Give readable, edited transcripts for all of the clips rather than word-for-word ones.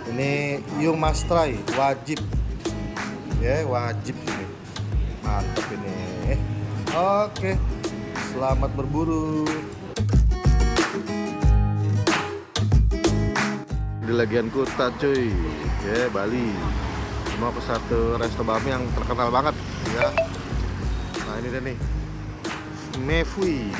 Ini you must try, wajib. Ya, wajib ini. Mantap ini. Oke. Selamat berburu. Di Legian Kuta cuy. Ya, Bali. Mau ke satu resto bami yang terkenal banget ya. Nah, ini dia nih. Mefui.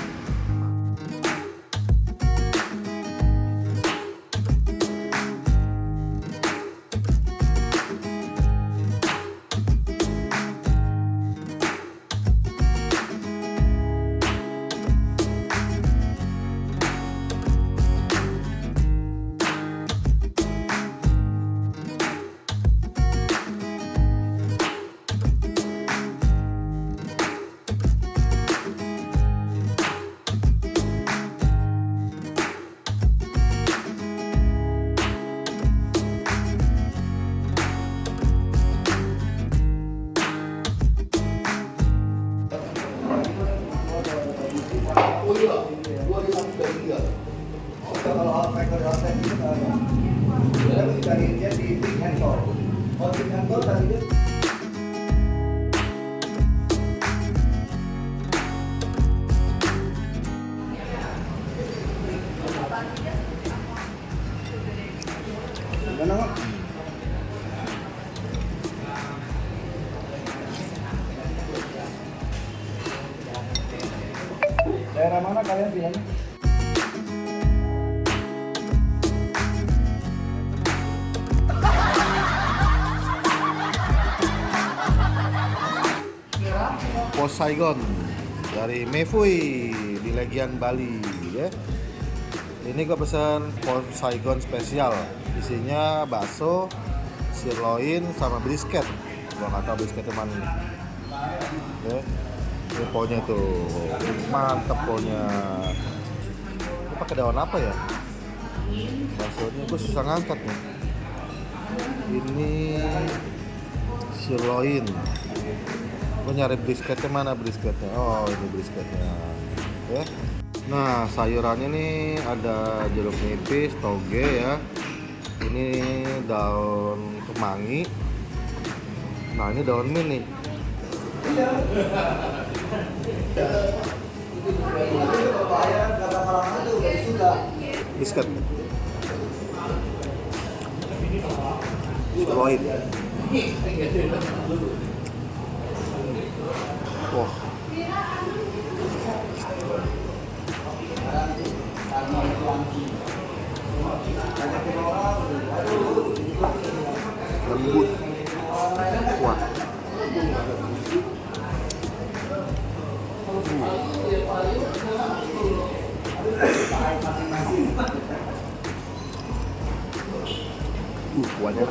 Kalau outbacker itu dia cari dia di big handle. Kalau big handle tadi dia gimana? Daerah mana kalian bilangnya? Saigon dari Mefui di Legian Bali ya. Ini gue pesan Saigon spesial, isinya bakso, sirloin sama brisket. Gua nggak tahu brisketnya mana nih. Ya. Ini pohnya tuh mantep pohnya. Ini pakai daun apa ya? Baksonya gue susah ngangkat nih. Ini sirloin. Gue nyari brisketnya, mana brisketnya? Oh, ini brisketnya ya. Nah, sayurannya nih ada jeruk nipis, toge ya. Ini daun kemangi. Nah, ini daun mint nih. Brisket sirloin. Wah. Lembut, kuat. Kuatnya.